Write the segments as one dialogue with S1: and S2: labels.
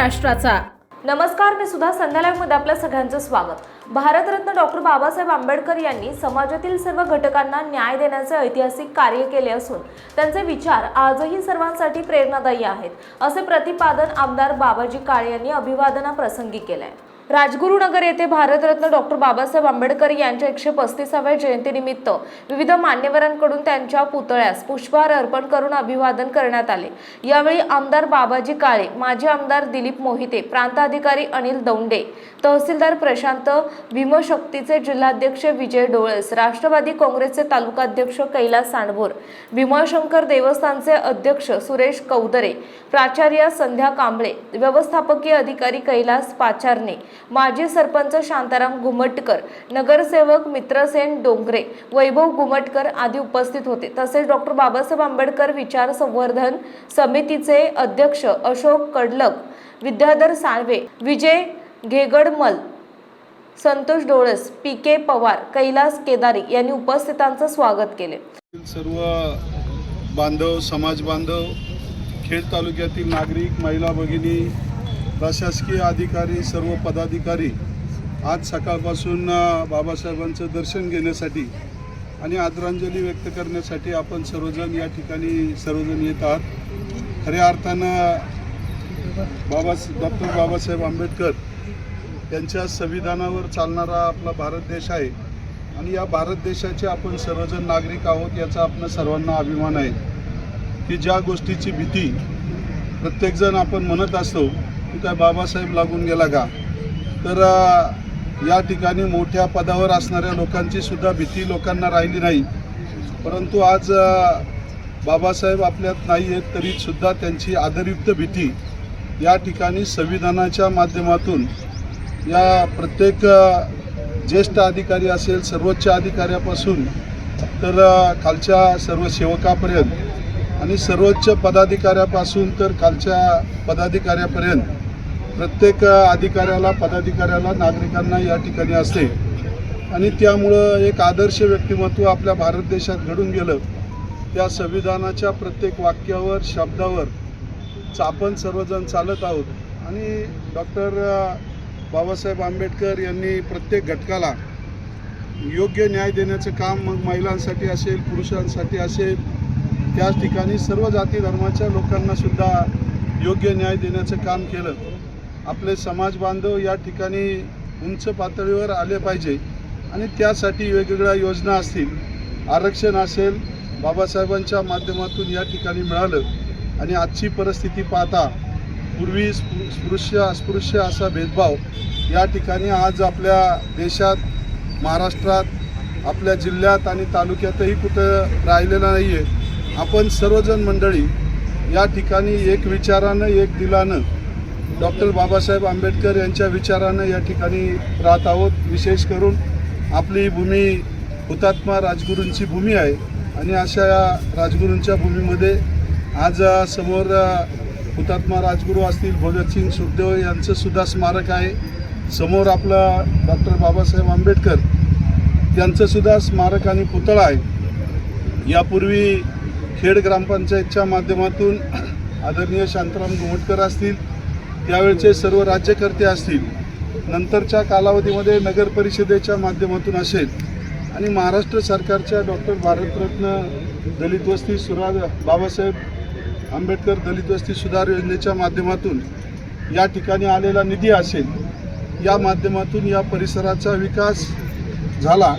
S1: महाराष्ट्राचा।
S2: नमस्कार, मी सुद्धा संध्या लाईव्ह मध्ये आपल्या सगळ्यांचं स्वागत। भारतरत्न डॉक्टर बाबासाहेब आंबेडकर यांनी समाजातील सर्व घटकांना न्याय देण्याचे ऐतिहासिक कार्य केले असून त्यांचे विचार आजही सर्वांसाठी प्रेरणादायी आहेत, असे प्रतिपादन आमदार बाबाजी काळे यांनी अभिवादनाप्रसंगी केले। राजगुरुनगर येथे भारतरत्न डॉक्टर बाबासाहेब आंबेडकर यांच्या 135व्या जयंतीनिमित्त विविध मान्यवरांकडून त्यांच्या पुतळ्यास पुष्पहार अर्पण करून अभिवादन करण्यात आले। यावेळी आमदार बाबाजी काळे, माजी आमदार दिलीप मोहिते, प्रांताधिकारी अनिल दौंडे, तहसीलदार प्रशांत भीमशक्तीचे जिल्हाध्यक्ष विजय डोळस, राष्ट्रवादी काँग्रेसचे तालुकाध्यक्ष कैलास सांडभोर, भीमाशंकर देवस्थानचे अध्यक्ष सुरेश कौदरे, प्राचार्य संध्या कांबळे, व्यवस्थापकीय अधिकारी कैलास पाचारने, माजी सरपंच शांताराम घुमटकर, नगरसेवक मित्रसेन डोंगरे, वैभव घुमटकर आदी उपस्थित होते। तसेच डॉक्टर बाबासाहेब आंबेडकर विचार संवर्धन समितीचे अध्यक्ष अशोक कडलक, विद्याधर साळवे, विजय घेगडमल, संतोष डोळस, पी.के. पवार, कैलास केदारी यांनी उपस्थितांचं स्वागत केले।
S3: सर्व बांधव, समाज बांधव, खेड तालुक्यातील नागरिक, महिला भगिनी, प्रशासकीय अधिकारी, सर्व पदाधिकारी आज सकाळपासून बाबासाहेबांचं दर्शन घेण्यासाठी आणि आदरांजली व्यक्त करण्यासाठी आपण सर्वजण या ठिकाणी येत आहात। खऱ्या अर्थानं डॉक्टर बाबासाहेब आंबेडकर यांच्या संविधानावर चालणारा आपला भारत देश आहे आणि या भारत देशाचे आपण सर्वजण नागरिक आहोत, याचा आपण सर्वांना अभिमान आहे की ज्या गोष्टीची भीती प्रत्येकजण आपण म्हणत असतो की काय बाबासाहेब लागून गेला का, तर या ठिकाणी मोठ्या पदावर असणाऱ्या लोकांची सुद्धा भीती लोकांना राहिली नाही। परंतु आज बाबासाहेब आपल्यात नाही आहेत तरी सुद्धा त्यांची आदरयुक्त भीती या ठिकाणी संविधानाच्या माध्यमातून या प्रत्येक ज्येष्ठ अधिकारी असेल, सर्वोच्च अधिकाऱ्यापासून तर खालच्या सर्व सेवकापर्यंत आणि सर्वोच्च पदाधिकाऱ्यापासून तर खालच्या पदाधिकाऱ्यापर्यंत प्रत्येक अधिकाऱ्याला, पदाधिकाऱ्याला, नागरिकांना या ठिकाणी असते आणि त्यामुळं एक आदर्श व्यक्तिमत्व आपल्या भारत देशात घडून गेलं। त्या संविधानाच्या प्रत्येक वाक्यावर, शब्दावर आपण सर्वजण चालत आहोत आणि डॉक्टर बाबासाहेब आंबेडकर यांनी प्रत्येक घटकाला योग्य न्याय देण्याचं काम मग महिलांसाठी असेल, पुरुषांसाठी असेल, त्याच ठिकाणी सर्व जाती धर्माच्या लोकांना सुद्धा योग्य न्याय देण्याचं काम केलं। आपले समाज बांधव या ठिकाणी उंच पातळीवर आले पाहिजे आणि त्यासाठी वेगवेगळ्या योजना असतील, आरक्षण असेल, बाबासाहेबांच्या माध्यमातून या ठिकाणी मिळालं आणि आजची परिस्थिती पाहता पूर्वी स्पृश्य अस्पृश्य असा भेदभाव या ठिकाणी आज आपल्या देशात, महाराष्ट्रात, आपल्या जिल्ह्यात आणि तालुक्यातही कुठं राहिलेला नाही आहे। आपण सर्वजण मंडळी या ठिकाणी एक विचारानं, एक दिलानं डॉक्टर बाबासाहेब आंबेडकर यांच्या विचारानं या ठिकाणी राहत आहोत। विशेष करून आपली भूमी हुतात्मा राजगुरूंची भूमी आहे आणि अशा या राजगुरूंच्या भूमीमध्ये आज समोर हुतात्मा राजगुरू असतील, भगतसिंग, सुखदेव यांचं सुद्धा स्मारक आहे। समोर आपला डॉक्टर बाबासाहेब आंबेडकर यांचं सुद्धा स्मारक आणि पुतळा आहे। यापूर्वी खेड ग्रामपंचायतच्या माध्यमातून आदरणीय शांताराम घुमटकर असतील, त्यावेळचे सर्व राज्यकर्ते असतील, नंतरच्या कालावधीमध्ये नगर परिषदेच्या माध्यमातून असेल आणि महाराष्ट्र सरकारच्या डॉक्टर भारतरत्न दलित वस्ती बाबासाहेब आंबेडकर दलित वस्ती सुधार योजनेच्या माध्यमातून या ठिकाणी आलेला निधी असेल, या माध्यमातून या परिसराचा विकास झाला।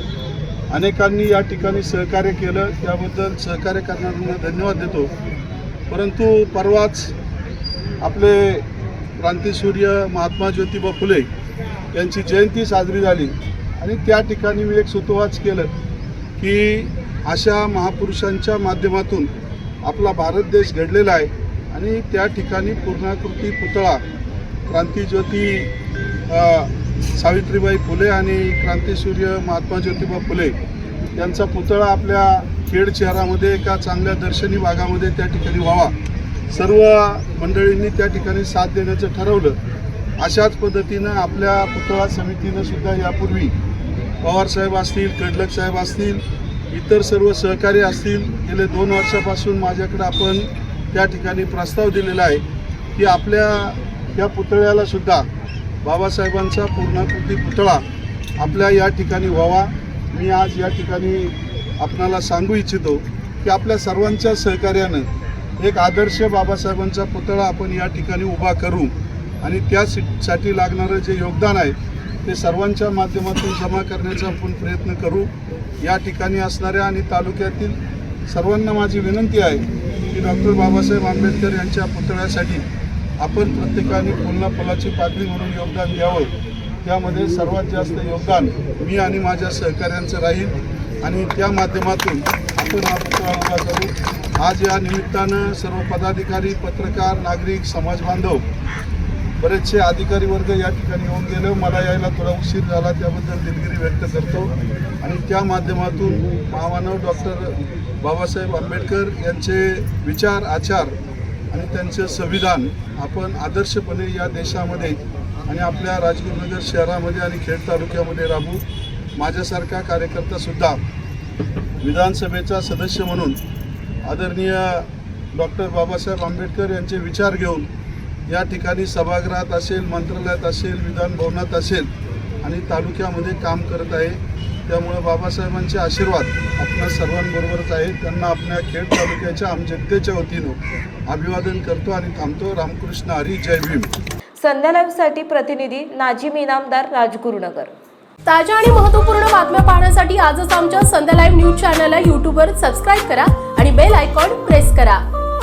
S3: अनेकांनी या ठिकाणी सहकार्य केलं, त्याबद्दल सहकार्य करणाऱ्यांना धन्यवाद देतो। परंतु परवाच आपले क्रांतीसूर्य महात्मा ज्योतिबा फुले यांची जयंती साजरी झाली आणि त्या ठिकाणी मी एक सुतोवाच केलं की अशा महापुरुषांच्या माध्यमातून आपला भारत देश घडलेला आहे आणि त्या ठिकाणी पूर्णाकृती पुतळा क्रांतीज्योती सावित्रीबाई फुले आणि क्रांतीसूर्य महात्मा ज्योतिबा फुले यांचा पुतळा आपल्या खेड शहरामध्ये एका चांगल्या दर्शनी भागामध्ये त्या ठिकाणी व्हावा। सर्व मंडळींनी त्या ठिकाणी साथ देण्याचं ठरवलं। अशाच पद्धतीनं आपल्या पुतळा समितीनं सुद्धा यापूर्वी पवारसाहेब असतील, कडलक साहेब असतील, इतर सर्व सहकारी असतील, गेले 2 वर्षापासून माझ्याकडे आपण त्या ठिकाणी प्रस्ताव दिलेला आहे की आपल्या त्या पुतळ्याला सुद्धा बाबासाहेबांचा पूर्णाकृती पुतळा आपल्या या ठिकाणी व्हावा. मी आज या ठिकाणी आपणाला सांगू इच्छितो की आपल्या सर्वांच्या सहकार्यानं एक आदर्श बाबासाहेबांचा पुतळा आपण या ठिकाणी उभा करू आणि त्यासाठी लागणारं जे योगदान आहे ते सर्वांच्या माध्यमातून जमा करण्याचा आपण प्रयत्न करू. या ठिकाणी असणाऱ्या आणि तालुक्यातील सर्वांना माझी विनंती आहे की डॉक्टर बाबासाहेब आंबेडकर यांच्या पुतळ्यासाठी आपण प्रत्येकाने फुलना फुलाची पाकळी म्हणून योगदान द्यावं. त्यामध्ये सर्वात जास्त योगदान मी आणि माझ्या सहकाऱ्यांचं राहील आणि त्या माध्यमातून आपण हा पुतळा उभा करू. आज या निमित्तानं सर्व पदाधिकारी, पत्रकार, नागरिक, समाज बांधव, बरेचसे अधिकारी वर्ग या ठिकाणी येऊन गेले. मला यायला थोडा उशीर झाला, त्याबद्दल दिलगिरी व्यक्त करतो आणि त्या माध्यमातून महामानव डॉक्टर बाबासाहेब आंबेडकर यांचे विचार, आचार आणि त्यांचे संविधान आपण आदर्शपणे या देशामध्ये आणि आपल्या राजगुरुनगर शहरामध्ये आणि खेड तालुक्यामध्ये राबवू. माझ्यासारखा कार्यकर्तासुद्धा विधानसभेचा सदस्य म्हणून आदरणीय डॉक्टर बाबासाहेब आंबेडकर यांचे विचार घेऊन या ठिकाणी सभागृहात असेल, मंत्रालयात असेल, विधान भवनात असेल आणि तालुक्यामध्ये काम करत आहे. त्यामुळं बाबासाहेबांचे आशीर्वाद आपल्या सर्वांबरोबरच आहेत. त्यांना आपल्या खेड तालुक्याच्या जनतेच्या वतीनं अभिवादन करतो आणि थांबतो. रामकृष्ण हरी, जय भीम.
S2: संध्या लाईव्हसाठी प्रतिनिधी नाजिम इनामदार, राजगुरुनगर.
S1: ताज्या आणि महत्त्वपूर्ण बातम्या पाहण्यासाठी आजच आमच्या संध्या लाईव्ह न्यूज चॅनलला यूट्यूबवर सबस्क्राईब करा आणि बेल आयकॉन प्रेस करा.